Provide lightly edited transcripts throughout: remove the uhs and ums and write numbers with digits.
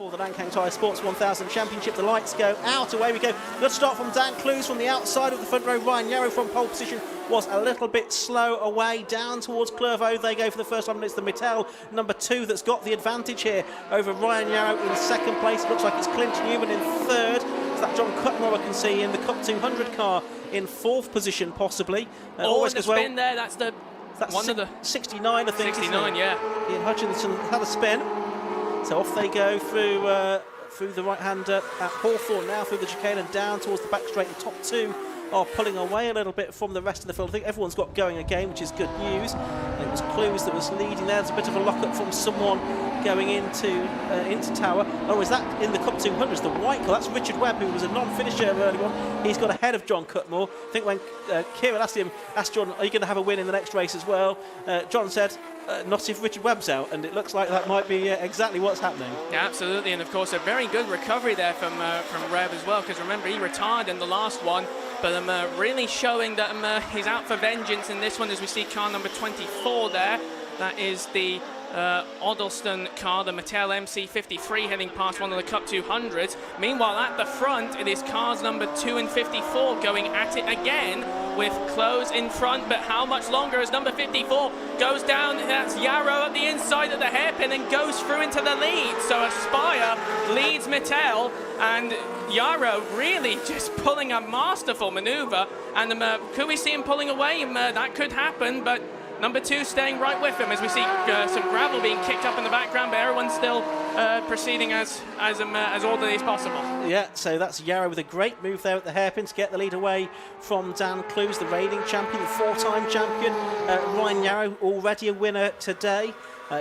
For the Nankang Tyre Sports 1000 Championship, the lights go out, away we go. Good start from Dan Clues from the outside of the front row. Ryan Yarrow from pole position was a little bit slow away, down towards Clervaux. They go for the first time, and it's the Mittel number 2 that's got the advantage here over Ryan Yarrow in second place. It looks like it's Clint Newman in third. It's that John Cutmore I can see in the Cup 200 car in fourth position, possibly. Always as well. Spin there, that's one of the 69, I think. 69, yeah. Ian Hutchinson had a spin. So off they go through the right-hander at Hawthorne, now through the chicane and down towards the back straight. The top 2 are pulling away a little bit from the rest of the field. I think everyone's got going again, which is good news. And it was Clues that was leading there. There's a bit of a lock-up from someone going into Tower. Oh, is that in the Cup 200s? The white car, that's Richard Webb, who was a non-finisher early on. He's got ahead of John Cutmore. I think when Kieran asked John, are you going to have a win in the next race as well? John said, not if Richard Webb's out, and it looks like that might be exactly what's happening. Yeah, absolutely, and of course a very good recovery there from Webb as well, because remember he retired in the last one, but really showing that he's out for vengeance in this one, as we see car number 24 there. That is the Oddleston car, the Mattel MC53, heading past one of the Cup 200s. Meanwhile, at the front, it is cars number 2 and 54 going at it again with Close in front, but how much longer as number 54 goes down? That's Yarrow at the inside of the hairpin and goes through into the lead. So Aspire leads Mattel, and Yarrow really just pulling a masterful manoeuvre. And could we see him pulling away? That could happen, but number 2 staying right with him as we see some gravel being kicked up in the background, but everyone's still proceeding as orderly as possible. Yeah, so that's Yarrow with a great move there at the hairpin to get the lead away from Dan Clues, the reigning champion, the 4-time champion. Ryan Yarrow already a winner today.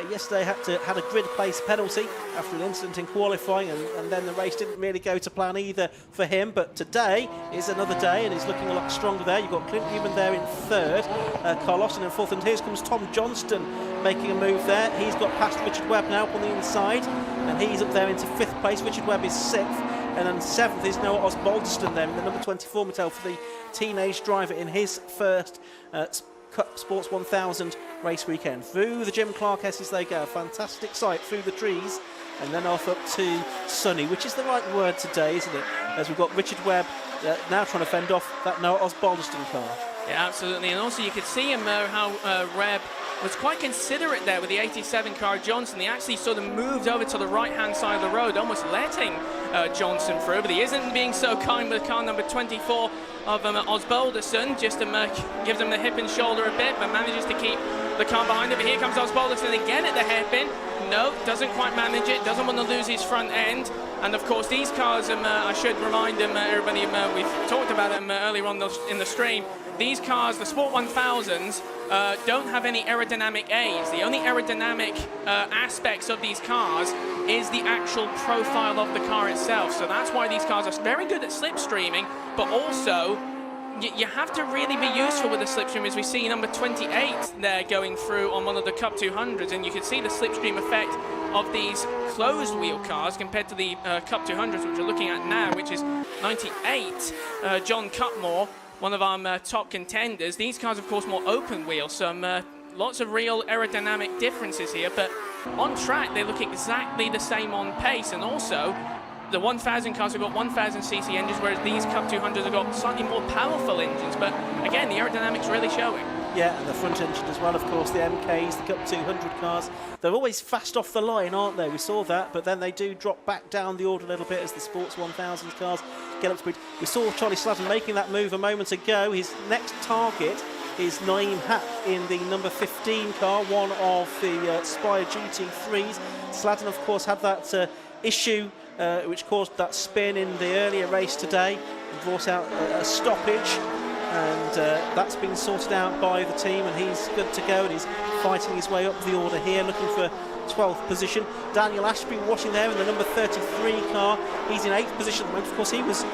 Yesterday had a grid place penalty after an incident in qualifying, and then the race didn't really go to plan either for him. But today is another day, and he's looking a lot stronger there. You've got Clint Newman there in third, Carl Austin in fourth, and here comes Tom Johnston making a move there. He's got past Richard Webb now up on the inside, and he's up there into fifth place. Richard Webb is sixth, and then seventh is Noah Osbaldeston there in the number 24 Mattel for the teenage driver in his first Cup Sports 1000 race weekend. Through the Jim Clark S's they go. Fantastic sight through the trees, and then off up to sunny, which is the right word today, isn't it? As we've got Richard Webb now trying to fend off that Noah Osbaldeston car. Yeah, absolutely. And also you could see him how Webb was quite considerate there with the 87 car Johnson. He actually sort of moved over to the right-hand side of the road, almost letting Johnson through, but he isn't being so kind with car number 24 of Osbaldeston. Just gives him the hip and shoulder a bit, but manages to keep the car behind him. But here comes Osbaldeston again at the hairpin. No, doesn't quite manage it, doesn't want to lose his front end. And of course these cars, I should remind everybody, we've talked about them earlier on in the stream. These cars, the Sport 1000s, don't have any aerodynamic aids. The only aerodynamic aspects of these cars is the actual profile of the car itself. So that's why these cars are very good at slipstreaming, but also you have to really be useful with the slipstream, as we see number 28 there going through on one of the Cup 200s, and you can see the slipstream effect of these closed wheel cars compared to the Cup 200s, which we're looking at now, which is 98 John Cutmore, one of our top contenders. These cars, of course, more open wheel, so lots of real aerodynamic differences here, but on track they look exactly the same on pace. And also the 1000 cars have got 1000cc engines, whereas these Cup 200s have got slightly more powerful engines, but again the aerodynamics really showing. Yeah, and the front engine as well, of course, the MKs, the Cup 200 cars, they're always fast off the line, aren't they? We saw that, but then they do drop back down the order a little bit as the Sports 1000 cars get up to speed. We saw Charlie Sladden making that move a moment ago. His next target is Naeem Hack in the number 15 car, one of the Spire GT3s. Sladden, of course, had that issue which caused that spin in the earlier race today and brought out a stoppage. And that's been sorted out by the team, and he's good to go, and he's fighting his way up the order here, looking for 12th position. Daniel Ashby watching there in the number 33 car. He's in 8th position at the moment. Of course, he was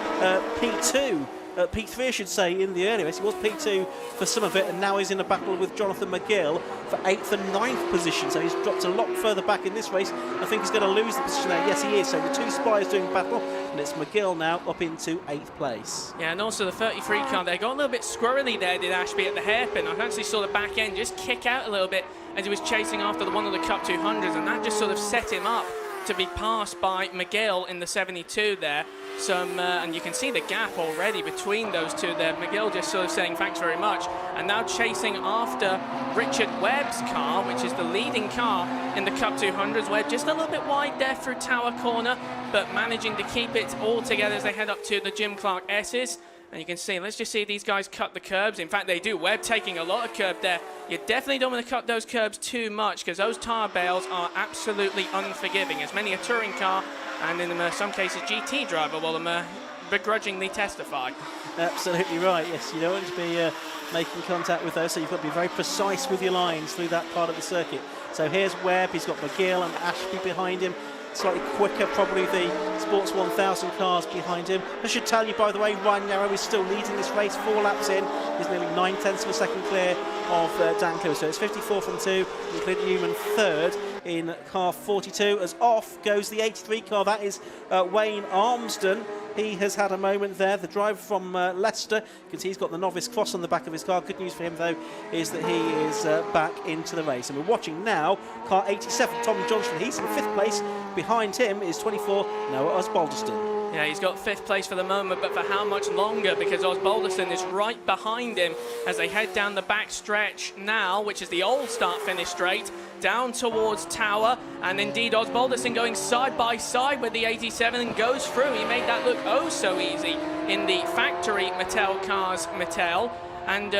P2 P3 I should say, in the early race. He was P2 for some of it, and now he's in a battle with Jonathan McGill for 8th and 9th position, so he's dropped a lot further back in this race. I think he's going to lose the position there. Yes, he is. So the two Spires doing battle, and it's McGill now up into 8th place. Yeah, and also the 33 car there got a little bit squirrely there, did Ashby, at the hairpin. I actually saw the back end just kick out a little bit as he was chasing after one of the Cup 200s, and that just sort of set him up to be passed by McGill in the 72 there. And you can see the gap already between those two there. McGill just sort of saying thanks very much, and now chasing after Richard Webb's car, which is the leading car in the Cup 200s. Webb just a little bit wide there through Tower Corner, but managing to keep it all together as they head up to the Jim Clark S's. And you can see, let's just see these guys cut the curbs. In fact, they do. Webb taking a lot of curb there. You definitely don't want to cut those curbs too much, because those tyre bales are absolutely unforgiving, as many a touring car and in some cases GT driver will begrudgingly testify. Absolutely right, yes. You don't want to be making contact with those, so you've got to be very precise with your lines through that part of the circuit. So here's Webb, he's got McGill and Ashby behind him. Slightly quicker, probably the Sports 1000 cars behind him. I should tell you, by the way, Ryan Yarrow is still leading this race, 4 laps in. He's nearly 9/10 of a second clear of Dan Clewis. So it's 54 from 2, and Clint Newman third in car 42. As off goes the 83 car, that is Wayne Armsden. He has had a moment there. The driver from Leicester, you can see he's got the novice cross on the back of his car. Good news for him, though, is that he is back into the race. And we're watching now car 87, Tommy Johnston. He's in 5th place. Behind him is 24, Noah Osbaldeston. Yeah, he's got 5th place for the moment, but for how much longer? Because Osbaldeston is right behind him as they head down the back stretch now, which is the old start-finish straight, down towards Tower. And indeed, Osbaldeston going side by side with the 87 and goes through. He made that look oh so easy in the factory Mattel cars Mattel. And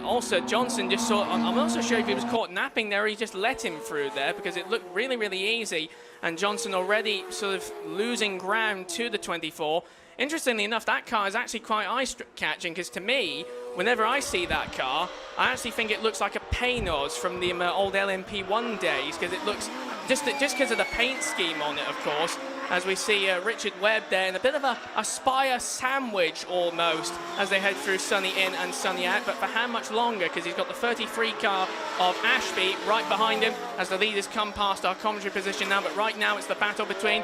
also Johnson just saw, I'm not so sure if he was caught napping there or he just let him through there, because it looked really, really easy. And Johnson already sort of losing ground to the 24. Interestingly enough, that car is actually quite eye-catching, because to me, whenever I see that car, I actually think it looks like a Paynos from the old LMP1 days, because it looks, just because of the paint scheme on it, of course, as we see Richard Webb there in a bit of a Spire sandwich almost as they head through Sunny in and Sunny out. But for how much longer? Because he's got the 33 car of Ashby right behind him as the leaders come past our commentary position now. But right now it's the battle between,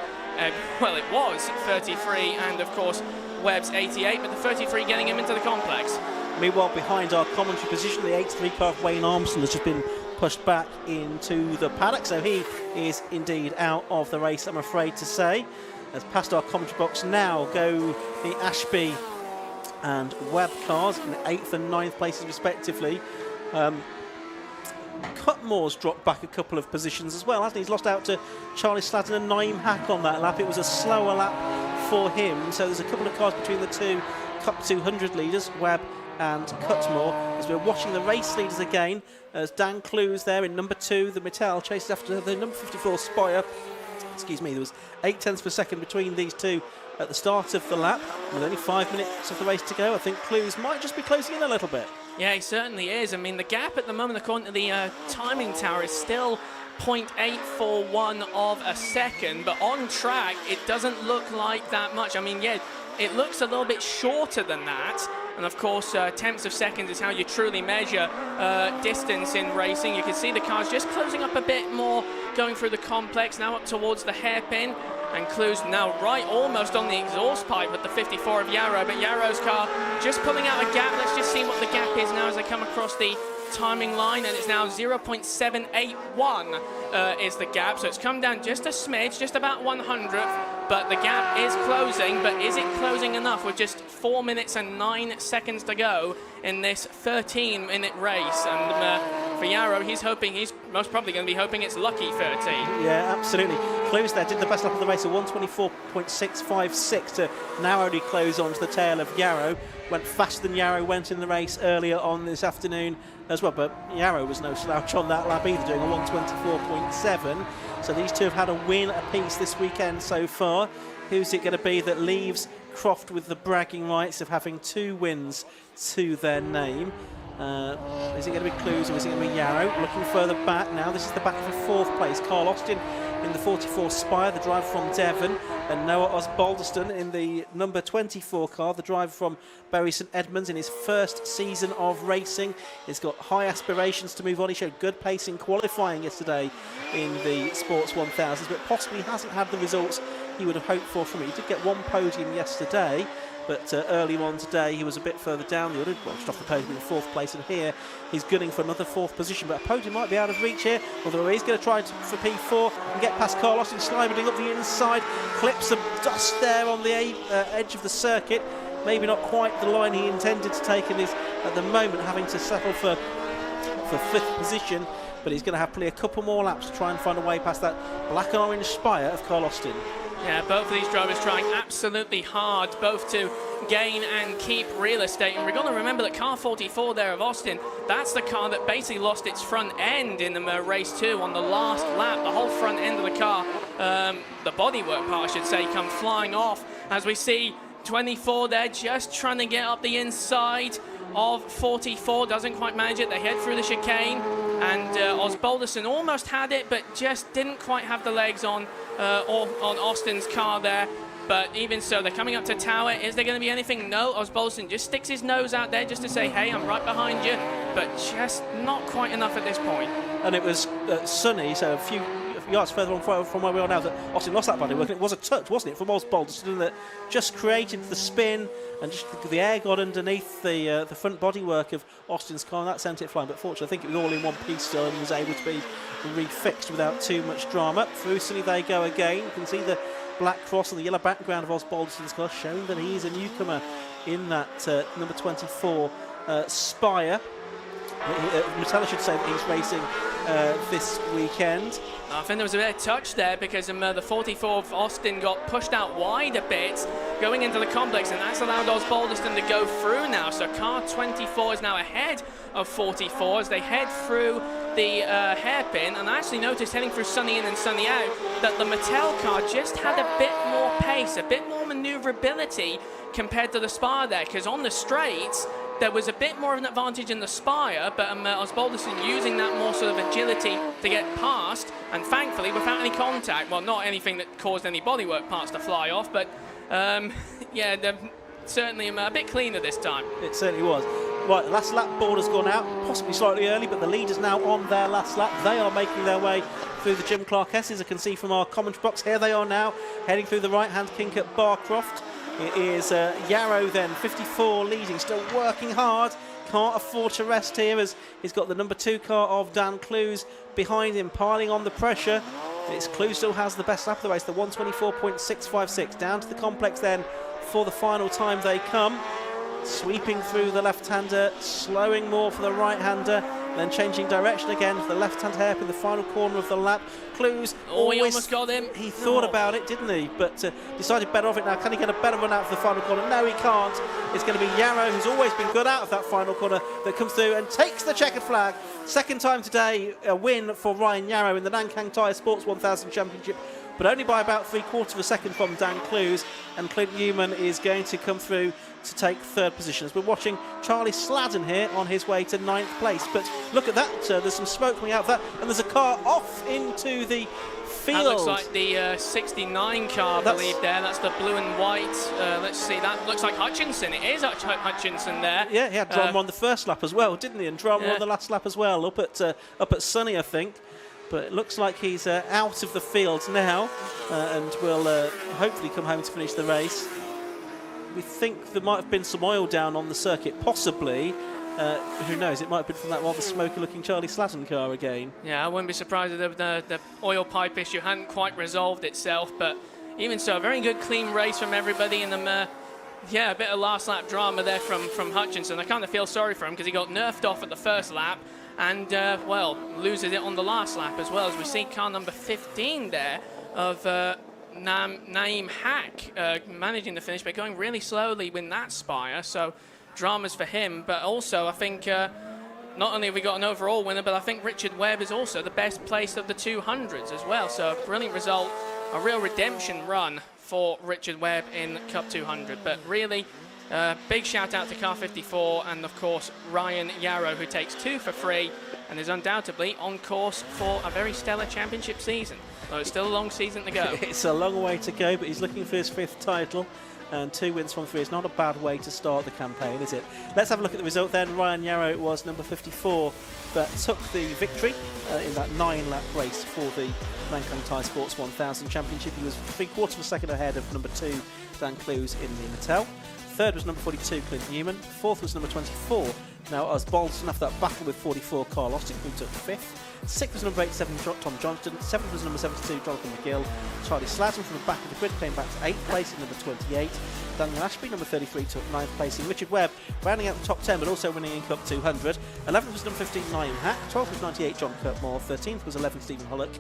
well, it was 33 and, of course, Webb's 88, but the 33 getting him into the complex. Meanwhile, behind our commentary position, the 83 car of Wayne Armstrong has just been pushed back into the paddock, so he is indeed out of the race, I'm afraid to say. As past our commentary box now go the Ashby and Webb cars in 8th and 9th places respectively. Cutmore's dropped back a couple of positions as well, hasn't he? He's lost out to Charlie Sladden and Naeem Hack on that lap. It was a slower lap for him, so there's a couple of cars between the two Cup 200 leaders, Webb and Cutmore, as we're watching the race leaders again, as Dan Clues there in number 2, the Mattel, chases after the number 54 Spire. Excuse me, there was 0.8 per second between these two at the start of the lap. With only 5 minutes of the race to go, I think Clues might just be closing in a little bit. Yeah, he certainly is. I mean, the gap at the moment, according to the timing tower, is still 0.841 of a second, but on track, it doesn't look like that much. I mean, yeah, it looks a little bit shorter than that. And of course, tenths of seconds is how you truly measure distance in racing. You can see the cars just closing up a bit more, going through the complex, now up towards the hairpin. And Clues now right almost on the exhaust pipe with the 54 of Yarrow, but Yarrow's car just pulling out a gap. Let's just see what the gap is now as they come across the timing line, and it's now 0.781 is the gap, so it's come down just a smidge, just about 100th, but the gap is closing. But is it closing enough with just 4 minutes and 9 seconds to go in this 13-minute race? And for Yarrow, he's most probably going to be hoping it's lucky 13. Yeah, absolutely. Clues there did the best lap of the race, a 1:24.656 to now only close on to the tail of Yarrow. Went faster than Yarrow went in the race earlier on this afternoon as well, but Yarrow was no slouch on that lap either, doing a 1:24.7. So these two have had a win apiece this weekend so far. Who's it going to be that leaves Croft with the bragging rights of having 2 wins to their name? Is it going to be Clues or is it going to be Yarrow? Looking further back now, this is the battle for 4th place. Carl Austin in the 44 Spire, the driver from Devon, and Noah Osbaldeston in the number 24 car, the driver from Bury St Edmunds in his first season of racing. He's got high aspirations to move on. He showed good pace in qualifying yesterday in the Sports 1000s, but possibly hasn't had the results he would have hoped for from it. He did get one podium yesterday, but earlier on today he was a bit further down the order, well, just off the podium in 4th place, and here he's gunning for another 4th position, but a podium might be out of reach here, although he's going to try for P4 and get past Carl Austin, sliding up the inside, clips some dust there on the edge of the circuit. Maybe not quite the line he intended to take, and is at the moment having to settle for 5th position, but he's going to have probably a couple more laps to try and find a way past that black and orange spire of Carl Austin. Yeah, both of these drivers trying absolutely hard, both to gain and keep real estate. And we're going to remember that car 44 there of Austin, that's the car that basically lost its front end in the race 2 on the last lap. The whole front end of the car, the bodywork part I should say, come flying off as we see 24 there just trying to get up the inside of 44, doesn't quite manage it. They head through the chicane, and Osbalderson almost had it, but just didn't quite have the legs on Austin's car there. But even so, they're coming up to Tower. Is there going to be anything? No, Osbalderson just sticks his nose out there just to say, hey, I'm right behind you, but just not quite enough at this point. And it was sunny, so a few yards further on from where we are now that Austin lost that bodywork. It was a touch, wasn't it, from Osbalderson that just created the spin, and just the air got underneath the front bodywork of Austin's car, and that sent it flying. But fortunately, I think it was all in one piece still, and was able to be refixed without too much drama. Through Sunny they go again. You can see the black cross and the yellow background of Osbalderson's car, showing that he's a newcomer in that number 24 Spire. Matella should say that he's racing this weekend. I think there was a bit of touch there because the 44 of Austin got pushed out wide a bit going into the complex, and that's allowed Osbalderson to go through now. So car 24 is now ahead of 44 as they head through the hairpin. And I actually noticed heading through Sunny in and Sunny out that the Mattel car just had a bit more pace, a bit more manoeuvrability compared to the Spire there, because on the straights there was a bit more of an advantage in the Spire, but Osbalderson using that more sort of agility to get past, and thankfully without any contact. Well, not anything that caused any bodywork parts to fly off, but yeah, they're certainly a bit cleaner this time. It certainly was. Right, the last lap board has gone out, possibly slightly early, but the leaders now on their last lap. They are making their way through the Jim Clark S's. I can see from our commentary box. Here they are now, heading through the right-hand kink at Croft. It is Yarrow then, 54 leading, still working hard. Can't afford to rest here as he's got the number 2 car of Dan Clues behind him, piling on the pressure. It's Clues still has the best lap of the race, the 124.656. Down to the complex then for the final time they come. Sweeping through the left-hander, slowing more for the right-hander, then changing direction again for the left-hand hairpin, the final corner of the lap. Clues. Oh, he almost got him. He thought about it, didn't he? But decided better off it now. Can he get a better run out for the final corner? No, he can't. It's going to be Yarrow, who's always been good out of that final corner, that comes through and takes the checkered flag. Second time today, a win for Ryan Yarrow in the Nankang Tyre Sports 1000 Championship, but only by about 3/4 of a second from Dan Clues, and Clint Newman is going to come through to take 3rd position. As we're watching Charlie Sladden here on his way to 9th place. But look at that, there's some smoke coming out of that, and there's a car off into the field. That looks like the 69 car, I believe there. That's the blue and white. Let's see, that looks like Hutchinson. It is Hutchinson there. Yeah, he had drama on the first lap as well, didn't he? And drama on the last lap as well, up at Sunny, I think. But it looks like he's out of the field now, and will hopefully come home to finish the race. We think there might have been some oil down on the circuit, possibly. Who knows? It might have been from that rather smoky-looking Charlie Slatton car again. Yeah, I wouldn't be surprised if the oil pipe issue hadn't quite resolved itself. But even so, a very good, clean race from everybody. And yeah, a bit of last lap drama there from Hutchinson. I kind of feel sorry for him because he got nerfed off at the first lap, and well, loses it on the last lap as well. As we see car number 15 there of Naeem Hack managing the finish, but going really slowly with that Spire, so dramas for him. But also I think not only have we got an overall winner, but I think Richard Webb is also the best place of the 200s as well, so a brilliant result, a real redemption run for Richard Webb in Cup 200. But really big shout out to car 54 and of course Ryan Yarrow, who takes 2 for 3 and is undoubtedly on course for a very stellar championship season. Though it's still a long season to go. It's a long way to go, but he's looking for his 5th title. and 2 wins from 3 is not a bad way to start the campaign, is it? Let's have a look at the result then. Ryan Yarrow was number 54 that took the victory in that 9-lap race for the Nankang Tyre Sports 1000 Championship. He was 3/4 of a second ahead of number 2, Dan Clues in the Mattel. Third was number 42, Clint Newman. Fourth was number 24. Now, as Bolton after that battle with 44, Carl Austin, who took 5th. 6th was number 87, Tom Johnston. 7th was number 72, Jonathan McGill. Charlie Sladden from the back of the grid came back to 8th place in number 28. Daniel Ashby, number 33, took 9th place. In Richard Webb, rounding out the top 10, but also winning in Cup 200. 11th was number 15, Liam Hack. 12th was 98, John Kirkmore. 13th was 11, Stephen Hollock.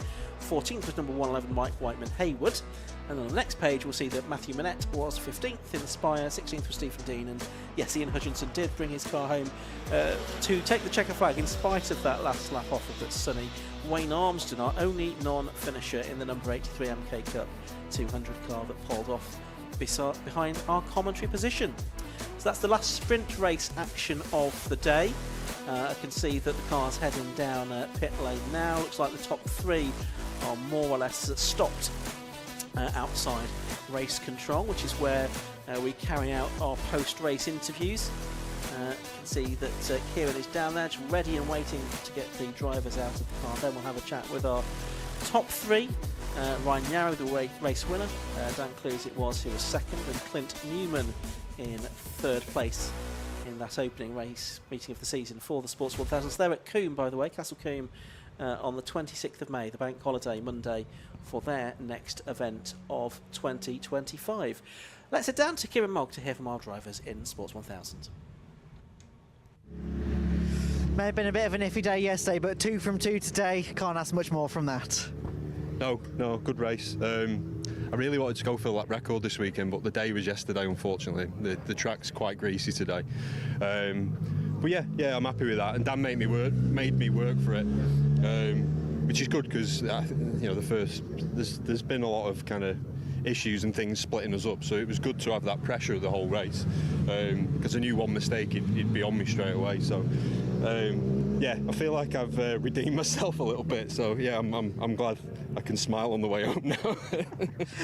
14th was number 111, Mike Whiteman Haywood. And on the next page, we'll see that Matthew Manette was 15th in the Spire, 16th was Stephen Dean, and yes, Ian Hutchinson did bring his car home to take the checker flag in spite of that last lap off of that sunny Wayne Armston, our only non-finisher in the number 83 MK Cup 200 car that pulled off behind our commentary position. So that's the last sprint race action of the day. I can see that the car's heading down pit lane now. Looks like the top 3 are more or less stopped outside race control, which is where we carry out our post-race interviews. You can see that Kieran is down there, just ready and waiting to get the drivers out of the car. Then we'll have a chat with our top 3. Ryan Yarrow, the race winner. Dan Clues it was, who was 2nd, and Clint Newman in 3rd place in that opening race meeting of the season for the Sports 1000s. They're at Coombe, by the way, Castle Coombe, on the 26th of May, the bank holiday Monday, for their next event of 2025. Let's head down to Kieran Mogg to hear from our drivers in Sports 1000. May have been a bit of an iffy day yesterday, but 2 from 2 today. Can't ask much more from that. No, good race. I really wanted to go for that record this weekend, but the day was yesterday, unfortunately. The track's quite greasy today. But yeah, I'm happy with that. And Dan made me work for it, which is good because there's been a lot of kind of issues and things splitting us up. So it was good to have that pressure of the whole race, because I knew one mistake he'd be on me straight away. So yeah, I feel like I've redeemed myself a little bit. So yeah, I'm glad I can smile on the way home now.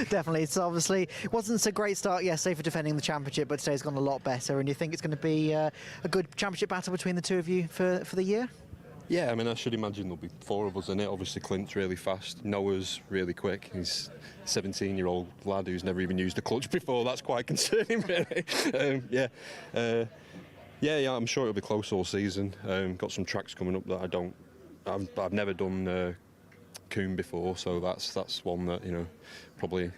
Definitely. It's obviously it wasn't a great start yesterday for defending the championship, but today's gone a lot better. And you think it's going to be a good championship battle between the two of you for the year? Yeah, I mean, I should imagine there'll be 4 of us in it. Obviously, Clint's really fast. Noah's really quick. He's a 17-year-old lad who's never even used a clutch before. That's quite concerning, really. Yeah, I'm sure it'll be close all season. Got some tracks coming up that I've never done Coombe before, so that's one that, probably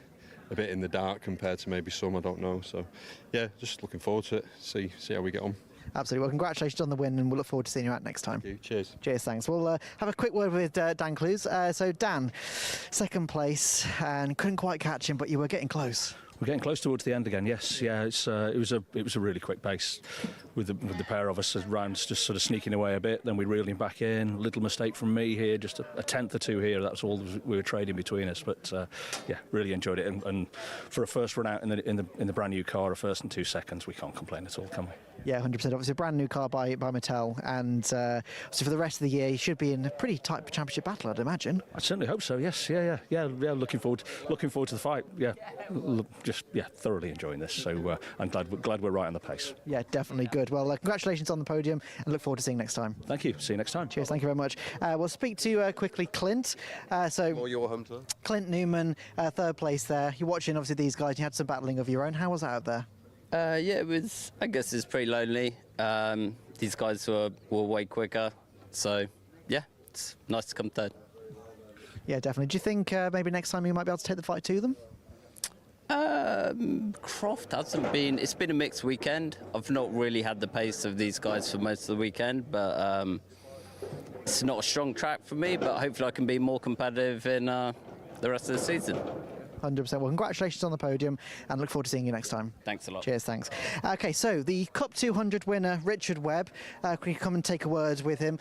a bit in the dark compared to maybe some, I don't know. So yeah, just looking forward to it. See how we get on. Absolutely. Well, congratulations on the win, and we'll look forward to seeing you out next time. Thank you. Cheers. Cheers, thanks. We'll have a quick word with Dan Clues. So Dan, 2nd place, and couldn't quite catch him, but you were getting close. We're getting close towards the end again. Yes, yeah. It was a really quick pace with the pair of us rounds just sort of sneaking away a bit. Then we reeled him back in. Little mistake from me here, just a tenth or 2 here. That's all we were trading between us. But yeah, really enjoyed it. And for a first run out in the brand new car, a 1st and 2 seconds, we can't complain at all, can we? Yeah, 100%. Obviously, a brand new car by Mattel, and so for the rest of the year, you should be in a pretty tight championship battle, I'd imagine. I certainly hope so. Yes, yeah. Looking forward to the fight. Yeah, thoroughly enjoying this. So I'm glad we're right on the pace. Yeah, definitely good. Well, congratulations on the podium, and look forward to seeing you next time. Thank you. See you next time. Cheers. Thank you very much. We'll speak to quickly Clint. Or your hunter. Clint Newman, 3rd place there. You're watching obviously these guys. You had some battling of your own. How was that out there? Yeah, it was. I guess it's pretty lonely. These guys were way quicker, so yeah, it's nice to come 3rd. Yeah, definitely. Do you think maybe next time you might be able to take the fight to them? Croft hasn't been. It's been a mixed weekend. I've not really had the pace of these guys for most of the weekend, but it's not a strong track for me. But hopefully, I can be more competitive in the rest of the season. 100%. Well, congratulations on the podium, and look forward to seeing you next time. Thanks a lot. Cheers, thanks. Okay, so the Cup 200 winner, Richard Webb. Can you come and take a word with him?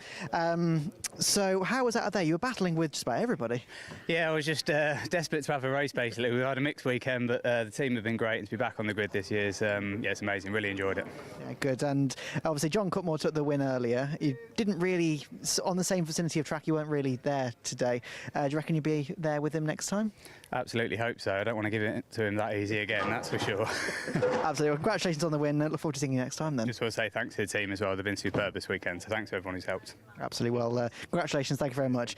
So how was that out there? You were battling with just about everybody. Yeah, I was just desperate to have a race, basically. We had a mixed weekend, but the team have been great, and to be back on the grid this year is it's amazing. Really enjoyed it. Yeah, good. And obviously, John Cutmore took the win earlier. You didn't really, on the same vicinity of track, you weren't really there today. Do you reckon you'll be there with him next time? Absolutely hope so. I don't want to give it to him that easy again, that's for sure. Absolutely. Well, congratulations on the win. Look forward to seeing you next time then. Just want to say thanks to the team as well. They've been superb this weekend, so thanks to everyone who's helped. Absolutely. Well, congratulations. Thank you very much.